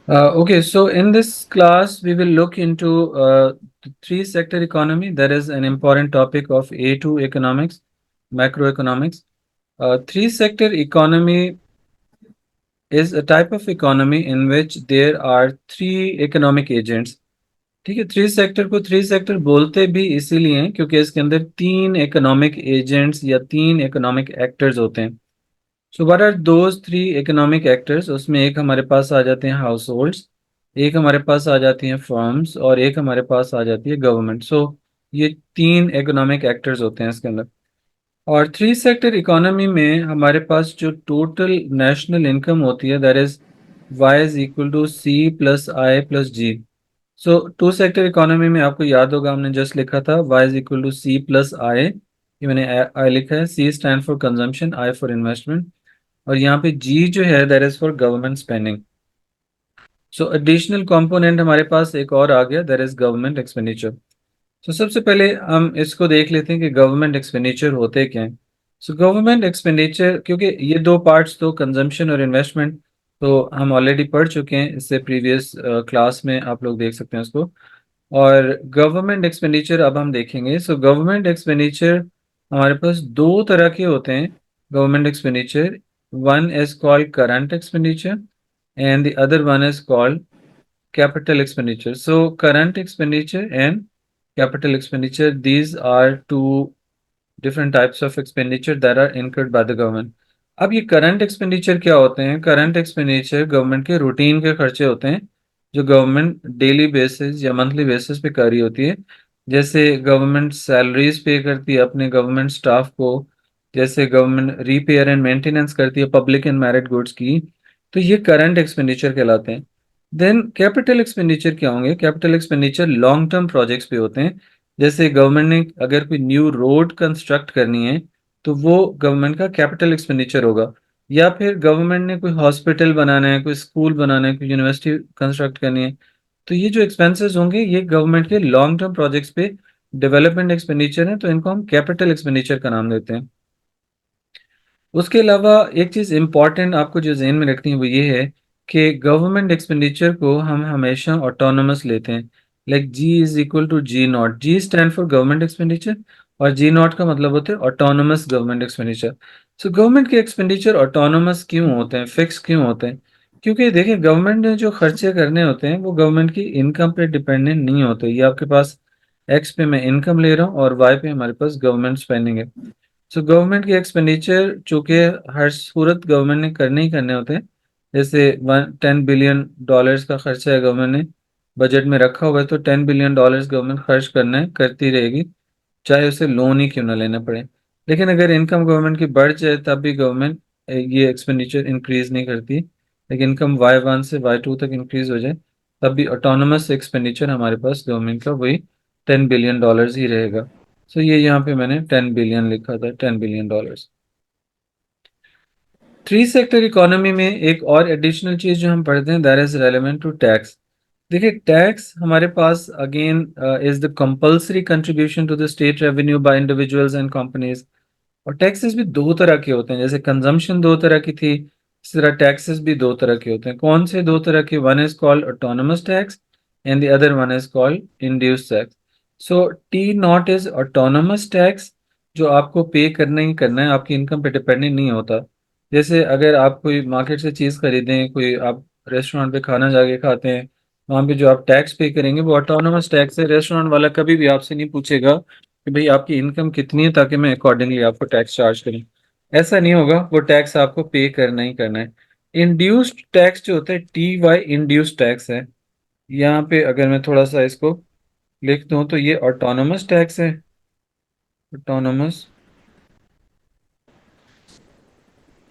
Okay, so in this class, we will look into the three-sector economy. That is an important topic of A2 economics, macroeconomics. Three-sector economy is a type of economy in which there are three economic agents. ठीक है, three sector को three sector बोलते भी इसीलिए हैं क्योंकि इसके अंदर तीन इकोनॉमिक एजेंट्स या तीन इकोनॉमिक एक्टर्स होते हैं. So what are those three economic actors? उसमें एक हमारे पास आ जाते हैं हाउस होल्ड्स, एक हमारे पास आ जाती हैं फर्म्स और एक हमारे पास आ जाती है गवर्नमेंट. सो ये तीन इकोनॉमिक एक्टर्स होते हैं इसके अंदर. और थ्री सेक्टर इकोनॉमी में हमारे पास जो टोटल नेशनल इनकम होती है that is Y is equal to C plus I plus G. So two sector economy में आपको याद होगा हमने जस्ट लिखा था Y is equal to C plus I. ये मैंने आई लिखा है. C stand for consumption, I for investment और यहाँ पे जी जो है that is for government spending. So additional component हमारे पास एक और आ गया दैट इज गवर्नमेंट एक्सपेंडिचर. तो सबसे पहले हम इसको देख लेते हैं कि गवर्नमेंट एक्सपेंडिचर होते क्या हैं. सो गवर्नमेंट एक्सपेंडिचर, क्योंकि ये दो पार्ट्स तो कंजम्पशन और इन्वेस्टमेंट तो हम ऑलरेडी पढ़ चुके हैं इससे प्रीवियस क्लास में, आप लोग देख सकते हैं उसको. और गवर्नमेंट एक्सपेंडिचर अब हम देखेंगे. सो गवर्नमेंट एक्सपेंडिचर हमारे पास दो तरह के होते हैं. Government expenditure, one is called current expenditure and the other one is called capital expenditure. So current expenditure and capital expenditure, these are two different types of expenditure that are incurred by the government. अब ये current expenditure क्या होते हैं? Current expenditure government के routine के खर्चे होते हैं जो गवर्नमेंट डेली बेसिस या मंथली बेसिस पे कर रही होती है. जैसे गवर्नमेंट सैलरीज पे करती है अपने गवर्नमेंट स्टाफ को, जैसे गवर्नमेंट रिपेयर एंड मेंटेनेंस करती है पब्लिक एंड मैरिड गुड्स की. तो ये करंट एक्सपेंडिचर कहलाते हैं. देन कैपिटल एक्सपेंडिचर क्या होंगे? Capital expenditure long term projects पे होते हैं. जैसे गवर्नमेंट ने अगर कोई न्यू रोड कंस्ट्रक्ट करनी है तो वो गवर्नमेंट का कैपिटल एक्सपेंडिचर होगा. या फिर गवर्नमेंट ने कोई हॉस्पिटल बनाना है, कोई स्कूल बनाना है, कोई यूनिवर्सिटी कंस्ट्रक्ट करनी है, तो ये जो एक्सपेंसेस होंगे ये गवर्नमेंट के लॉन्ग टर्म प्रोजेक्ट्स पे डेवलपमेंट एक्सपेंडिचर है, तो इनको हम कैपिटल एक्सपेंडिचर का नाम देते हैं. उसके अलावा एक चीज़ इंपॉर्टेंट आपको जो जहन में रखनी है वो ये है कि गवर्नमेंट एक्सपेंडिचर को हम हमेशा ऑटोनोमस लेते हैं. Like G is equal to G naught. G stand for government expenditure और जी नॉट का मतलब होता है autonomous government expenditure. So government के एक्सपेंडिचर ऑटोनोमस क्यों होते हैं, फिक्स क्यों होते हैं? क्योंकि देखिए गवर्नमेंट ने जो खर्चे करने होते हैं वो गवर्नमेंट की इनकम पे डिपेंडेंट नहीं होते. ये आपके पास एक्स पे मैं इनकम ले रहा हूँ और वाई पे हमारे पास गवर्नमेंट स्पेंडिंग है. सो गवर्नमेंट के एक्सपेंडिचर चूंकि हर सूरत गवर्नमेंट ने करने ही करने होते हैं. जैसे 10 बिलियन डॉलर्स का खर्चा है गवर्नमेंट ने बजट में रखा हुआ है, तो 10 बिलियन डॉलर्स गवर्नमेंट खर्च करना है, करती रहेगी, चाहे उसे लोन ही क्यों ना लेना पड़े. लेकिन अगर इनकम गवर्नमेंट की बढ़ जाए तब भी गवर्नमेंट ये एक्सपेंडिचर इंक्रीज नहीं करती. लेकिन इनकम Y1 से Y2 तक इंक्रीज हो जाए तब भी ऑटोनोमस एक्सपेंडिचर हमारे पास गवर्नमेंट का वही 10 बिलियन डॉलर्स ही रहेगा. सो ये यहाँ पे मैंने 10 बिलियन लिखा था, 10 billion dollars. Three sector economy में एक और एडिशनल चीज जो हम पढ़ते हैं that is relevant to tax. देखिए टैक्स हमारे पास again is the compulsory contribution to the state revenue by individuals and companies. और टैक्सेस भी दो तरह के होते हैं. जैसे कंजम्पशन दो तरह की थी, इस तरह टैक्सेस भी दो तरह के होते हैं. कौन से दो तरह के? One is called autonomous tax and the other one is called induce tax. So T not is autonomous tax जो आपको पे करना ही करना है, आपकी इनकम पे डिपेंडेंट नहीं होता. जैसे अगर आप कोई मार्केट से चीज़ खरीदें, कोई आप रेस्टोरेंट पे खाना जाके खाते हैं, वहाँ पे जो आप टैक्स पे करेंगे वो ऑटोनोमस टैक्स है. रेस्टोरेंट वाला कभी भी आपसे नहीं पूछेगा कि भाई आपकी इनकम कितनी है ताकि मैं अकॉर्डिंगली आपको टैक्स चार्ज करूँ. ऐसा नहीं होगा, वो टैक्स आपको पे करना ही करना है. इंड्यूस्ड टैक्स जो होता है TY इंड्यूस्ड टैक्स है. यहाँ पे अगर मैं थोड़ा सा इसको लिख दूँ तो ये ऑटोनोमस टैक्स है. Autonomous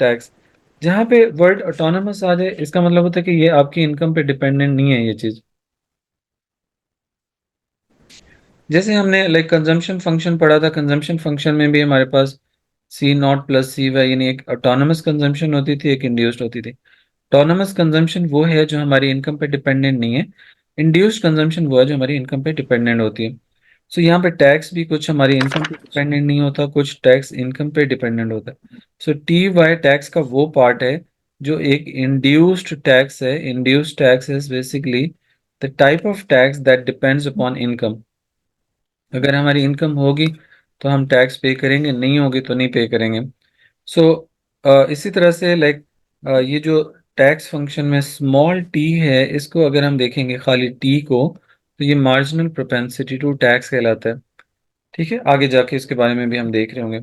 tax. जहाँ पे वर्ड ऑटोनोमस आ जाए इसका मतलब होता है कि ये आपकी इनकम पे डिपेंडेंट नहीं है ये चीज़. जैसे हमने लाइक कंजम्पशन फंक्शन पढ़ा था, कंजम्पशन फंक्शन में भी हमारे पास C0 + CY यानी एक ऑटोनोमस कंजम्पशन होती थी, एक इंड्यूस्ड होती थी. ऑटोनोमस कंजम्पशन वो है जो हमारी इनकम पे डिपेंडेंट नहीं है. इंड्यूस्ड कंजम्पशन वो है जो हमारी इनकम पे डिपेंडेंट होती है. सो यहाँ पे टैक्स भी कुछ हमारी इनकम पे डिपेंडेंट नहीं होता, कुछ टैक्स इनकम पे डिपेंडेंट होता है. सो TY टैक्स का वो पार्ट है जो एक इंड्यूस्ड टैक्स है, induced tax is basically the type of tax that depends upon income. अगर हमारी इनकम होगी तो हम टैक्स पे करेंगे, नहीं होगी तो नहीं पे करेंगे। सो इसी तरह से लाइक ये जो टैक्स फंक्शन में स्मॉल टी है, इसको अगर हम देखेंगे खाली टी को, तो ये मार्जिनल प्रोपेंसिटी टू टैक्स कहलाता है। ठीक है, आगे जाके इसके बारे में भी हम देख रहे होंगे।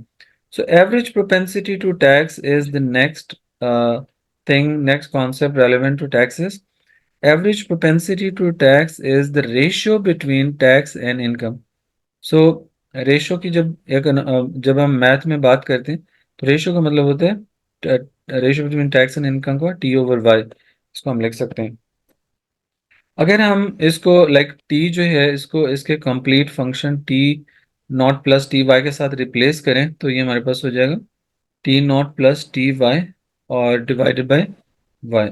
So average propensity to tax is the next thing, next concept relevant to taxes. Average propensity to tax is the ratio between tax and income. So ratio की जब हम मैथ में बात करते हैं, तो रेशो का मतलब होता है ratio between tax and income का टी ओवर वाई, इसको हम लिख सकते हैं। अगर हम इसको लाइक टी जो है, इसको इसके complete function T naught plus T Y के साथ रिप्लेस करें, तो ये हमारे पास हो जाएगा T naught plus T Y और डिवाइडेड बाय वाई।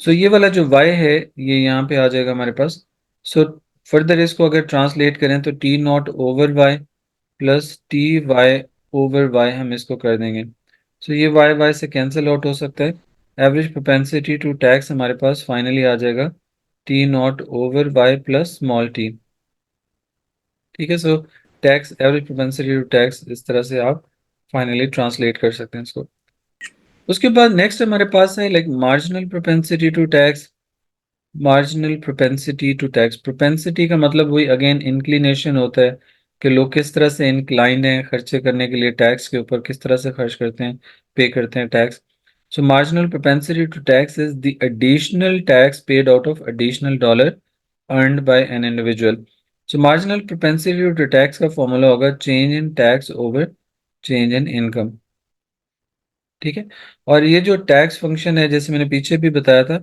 सो ये वाला जो y है, ये यहाँ पे आ जाएगा हमारे पास। सो फर्दर इसको अगर ट्रांसलेट करें तो T naught over y plus T Y over Y हम इसको कर देंगे। सो ये वाई वाई से कैंसिल आउट हो सकता है। एवरेज प्रोपेंसिटी टू टैक्स हमारे पास फाइनली आ जाएगा T naught over Y plus small T. ठीक है, so tax, average propensity to tax, इस तरह से आप फाइनली ट्रांसलेट कर सकते हैं इसको। उसके बाद नेक्स्ट हमारे पास है like marginal propensity to tax. Marginal propensity to tax, propensity का मतलब वही अगेन इंक्लिनेशन होता है कि लोग किस तरह से इंक्लाइंड हैं खर्चे करने के लिए, टैक्स के ऊपर किस तरह से खर्च करते हैं, पे करते हैं tax. So marginal propensity to tax is the additional tax paid out of additional dollar earned by an individual. So marginal propensity to tax का फॉर्मूला होगा change in tax over change in income. ठीक है, और ये जो tax function है, जैसे मैंने पीछे भी बताया था,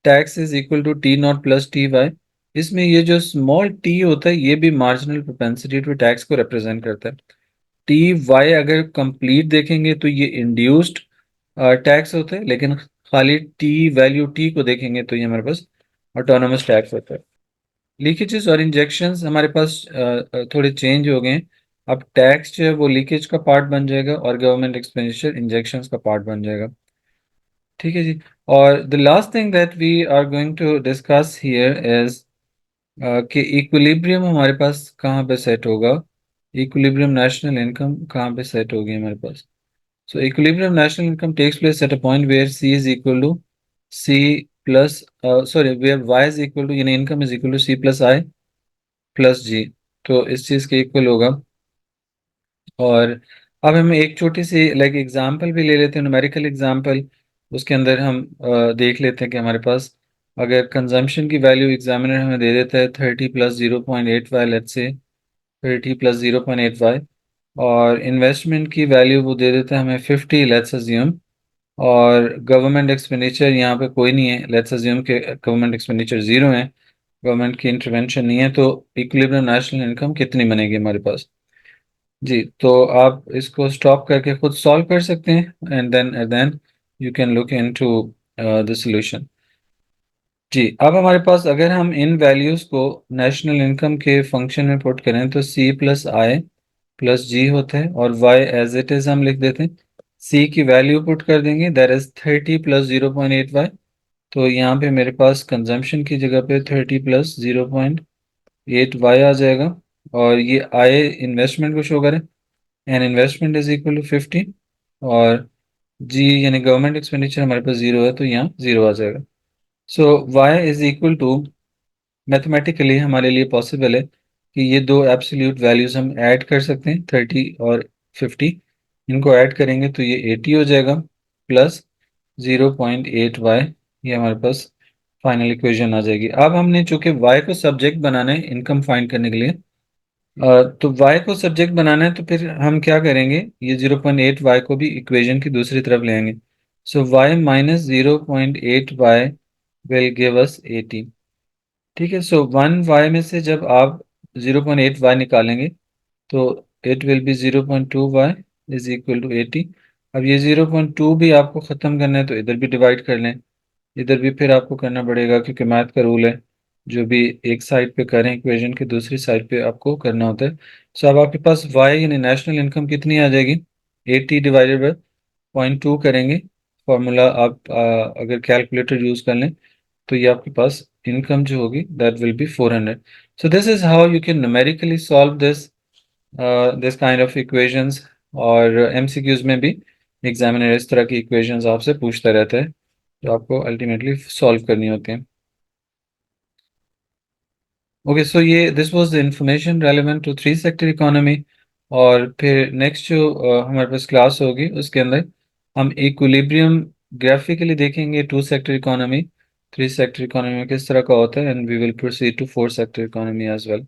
tax is equal to T naught plus T Y. इसमें ये जो स्मॉल टी होता है, ये भी मार्जिनल प्रोपेंसिटी टू टैक्स को रिप्रेजेंट करता है। टी वाई अगर कंप्लीट देखेंगे तो ये इंड्यूस्ड टैक्स होता है, लेकिन खाली टी वैल्यू टी को देखेंगे तो ये हमारे पास ऑटोनोमस टैक्स होता है। लीकेजेस और इंजेक्शंस हमारे पास थोड़े चेंज हो गए हैं। अब टैक्स जो है वो लीकेज का पार्ट बन जाएगा और गवर्नमेंट एक्सपेंडिचर इंजेक्शंस का पार्ट बन जाएगा। ठीक है जी। और the last thing that we are going to discuss here is कि इक्विलिब्रियम हमारे पास कहाँ पे सेट होगा। इक्विलिब्रियम नेशनल इनकम कहाँ पे सेट होगी हमारे पास। So equilibrium national income takes place at a point where C is equal to C plus, sorry where Y is equal to, यानी income is equal to C plus I plus G. तो इस चीज़ के equal होगा। और अब हम एक छोटी सी लाइक एग्जांपल भी ले लेते हैं, न्यूमेरिकल एग्जांपल। उसके अंदर हम देख लेते हैं कि हमारे पास अगर कंजम्पशन की वैल्यू एग्जामिनर हमें दे देता है 30 + 0.8 वाई, लेट्स से 30 + 0.8 वाई, और इन्वेस्टमेंट की वैल्यू वो दे देता है हमें 50, लेट्स अज्यूम। और गवर्नमेंट एक्सपेंडिचर यहाँ पे कोई नहीं है, लेट्स अज्यूम के गवर्नमेंट एक्सपेंडिचर जीरो है, गवर्नमेंट की इंटरवेंशन नहीं है, तो इक्विलिब्रियम नेशनल इनकम कितनी बनेगी हमारे पास। जी, तो आप इसको स्टॉप करके खुद सॉल्व कर सकते हैं, and then you can look into the solution. जी, अब हमारे पास अगर हम इन वैल्यूज को नेशनल इनकम के फंक्शन में पुट करें तो सी प्लस आई प्लस जी होता है, और वाई एज इट इज हम लिख देते हैं। सी की वैल्यू पुट कर देंगे, दैट इज 30 + 0.8 वाई। तो यहाँ पे मेरे पास कंजम्पशन की जगह पे 30 + 0.8 वाई आ जाएगा। और ये आई इन्वेस्टमेंट को शो करें, an investment is equal to 50, और जी यानी गवर्नमेंट एक्सपेंडिचर हमारे पास जीरो है, तो यहाँ जीरो आ जाएगा। So Y is equal to, mathematically हमारे लिए पॉसिबल है कि ये दो एब्सोल्यूट वैल्यूज हम ऐड कर सकते हैं, 30 और 50। इनको ऐड करेंगे तो ये 80 हो जाएगा, प्लस 0.8 वाई, ये हमारे पास फाइनल इक्वेशन आ जाएगी। अब हमने चूंकि वाई को सब्जेक्ट बनाना है इनकम फाइंड करने के लिए, तो y को सब्जेक्ट बनाना है, तो फिर हम क्या करेंगे, ये 0.8 वाई को भी इक्वेशन की दूसरी तरफ ले आएंगे। So y minus 0.8 Y will give us 80। ठीक है, सो 1 वाई में से जब आप 0.8 वाई निकालेंगे तो it will be 0.2 Y is equal to 80। अब ये 0.2 भी आपको ख़त्म करना है तो इधर भी डिवाइड कर लें, इधर भी फिर आपको करना पड़ेगा क्योंकि मैथ का रूल है, जो भी एक साइड पे करें इक्वेशन की दूसरी साइड पे आपको करना होता है। सो अब आपके पास वाई यानी नेशनल इनकम कितनी आ जाएगी, 80 डिवाइडेड बाई 0.2 करेंगे फॉर्मूला आप अगर कैलकुलेटर यूज कर लें तो ये आपके पास इनकम जो होगी that will be 400. So this is how you can numerically solve this kind of equations. और एमसीक्यूज में भी एग्जामिनर इस तरह की इक्वेशंस आपसे पूछता रहता है जो आपको अल्टीमेटली सॉल्व करनी होती हैं. ओके, सो ये this was the information relevant to three sector economy. और फिर नेक्स्ट जो हमारे पास क्लास होगी उसके अंदर हम इक्विलिब्रियम ग्राफिकली देखेंगे two sector economy, three sector economy में किस तरह का होता है, and we will proceed to four sector economy as well.